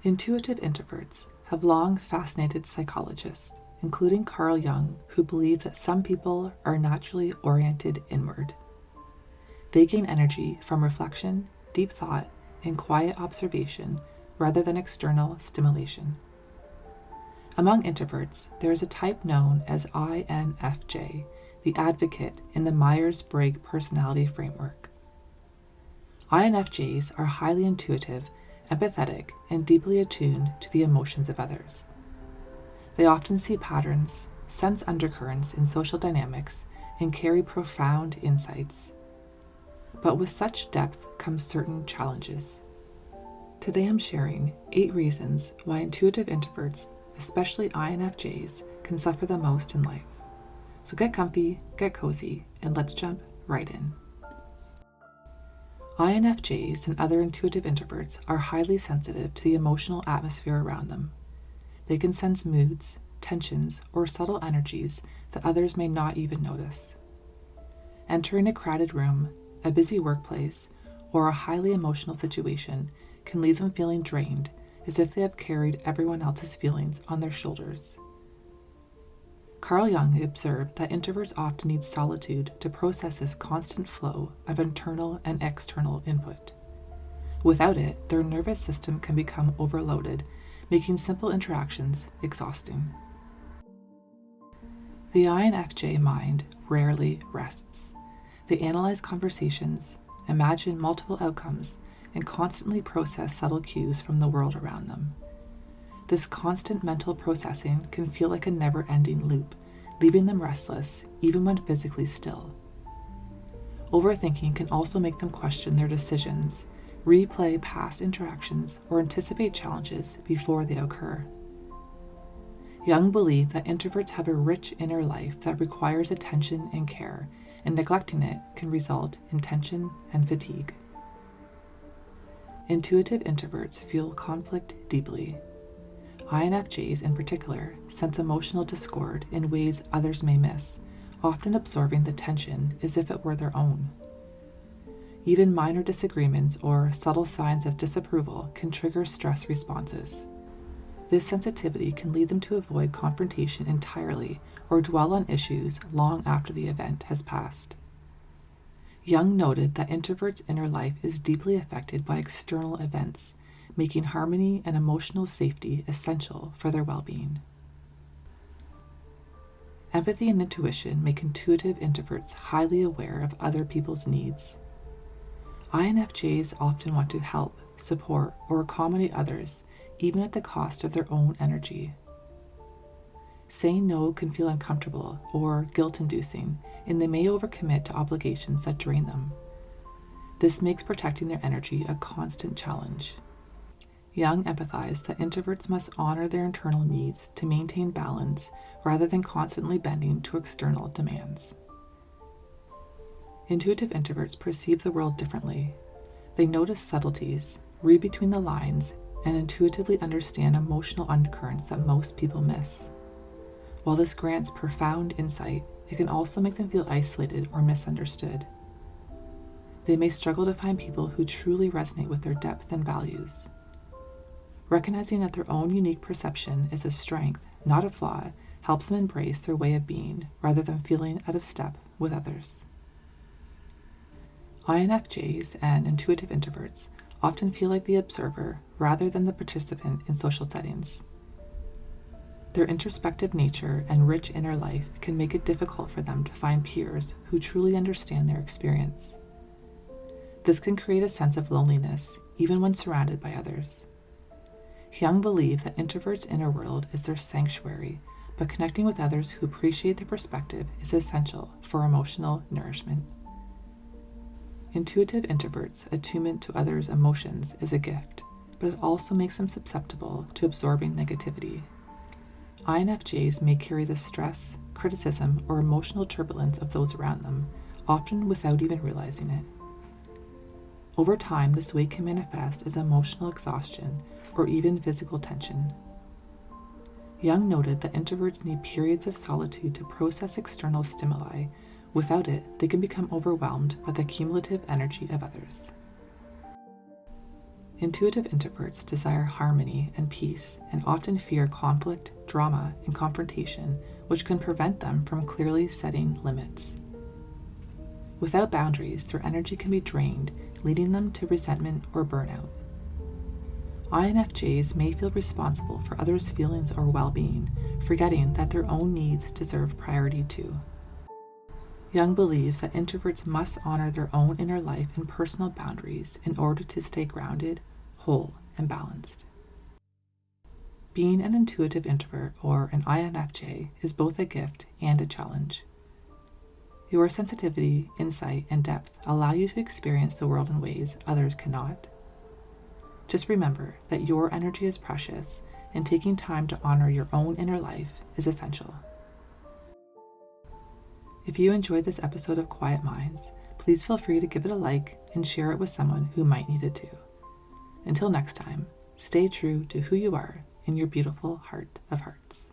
Intuitive introverts have long fascinated psychologists, including Carl Jung, who believe that some people are naturally oriented inward. They gain energy from reflection, deep thought, and quiet observation rather than external stimulation. Among introverts, there is a type known as INFJ, the advocate in the Myers-Briggs personality framework. INFJs are highly intuitive, empathetic, and deeply attuned to the emotions of others. They often see patterns, sense undercurrents in social dynamics, and carry profound insights. But with such depth comes certain challenges. Today I'm sharing 8 reasons why intuitive introverts, especially INFJs, can suffer the most in life. So get comfy, get cozy, and let's jump right in. INFJs and other intuitive introverts are highly sensitive to the emotional atmosphere around them. They can sense moods, tensions, or subtle energies that others may not even notice. Entering a crowded room, a busy workplace, or a highly emotional situation can leave them feeling drained, as if they have carried everyone else's feelings on their shoulders. Carl Jung observed that introverts often need solitude to process this constant flow of internal and external input. Without it, their nervous system can become overloaded, making simple interactions exhausting. The INFJ mind rarely rests. They analyze conversations, imagine multiple outcomes, and constantly process subtle cues from the world around them. This constant mental processing can feel like a never-ending loop, leaving them restless even when physically still. Overthinking can also make them question their decisions, replay past interactions, or anticipate challenges before they occur. Jung believed that introverts have a rich inner life that requires attention and care, and neglecting it can result in tension and fatigue. Intuitive introverts feel conflict deeply. INFJs in particular sense emotional discord in ways others may miss, often absorbing the tension as if it were their own. Even minor disagreements or subtle signs of disapproval can trigger stress responses. This sensitivity can lead them to avoid confrontation entirely or dwell on issues long after the event has passed. Jung noted that introverts' inner life is deeply affected by external events, making harmony and emotional safety essential for their well-being. Empathy and intuition make intuitive introverts highly aware of other people's needs. INFJs often want to help, support, or accommodate others, even at the cost of their own energy. Saying no can feel uncomfortable or guilt-inducing, and they may overcommit to obligations that drain them. This makes protecting their energy a constant challenge. Jung empathized that introverts must honor their internal needs to maintain balance rather than constantly bending to external demands. Intuitive introverts perceive the world differently. They notice subtleties, read between the lines, and intuitively understand emotional undercurrents that most people miss. While this grants profound insight, it can also make them feel isolated or misunderstood. They may struggle to find people who truly resonate with their depth and values. Recognizing that their own unique perception is a strength, not a flaw, helps them embrace their way of being rather than feeling out of step with others. INFJs and intuitive introverts often feel like the observer rather than the participant in social settings. Their introspective nature and rich inner life can make it difficult for them to find peers who truly understand their experience. This can create a sense of loneliness, even when surrounded by others. Jung believed that introverts' inner world is their sanctuary, but connecting with others who appreciate their perspective is essential for emotional nourishment. Intuitive introverts' attunement to others' emotions is a gift, but it also makes them susceptible to absorbing negativity. INFJs may carry the stress, criticism, or emotional turbulence of those around them, often without even realizing it. Over time, this weight can manifest as emotional exhaustion or even physical tension. Jung noted that introverts need periods of solitude to process external stimuli. Without it, they can become overwhelmed by the cumulative energy of others. Intuitive introverts desire harmony and peace and often fear conflict, drama, and confrontation, which can prevent them from clearly setting limits. Without boundaries, their energy can be drained, leading them to resentment or burnout. INFJs may feel responsible for others' feelings or well-being, forgetting that their own needs deserve priority too. Jung believes that introverts must honor their own inner life and personal boundaries in order to stay grounded, whole, and balanced. Being an intuitive introvert or an INFJ is both a gift and a challenge. Your sensitivity, insight, and depth allow you to experience the world in ways others cannot. Just remember that your energy is precious, and taking time to honor your own inner life is essential. If you enjoyed this episode of Quiet Minds, please feel free to give it a like and share it with someone who might need it too. Until next time, stay true to who you are in your beautiful heart of hearts.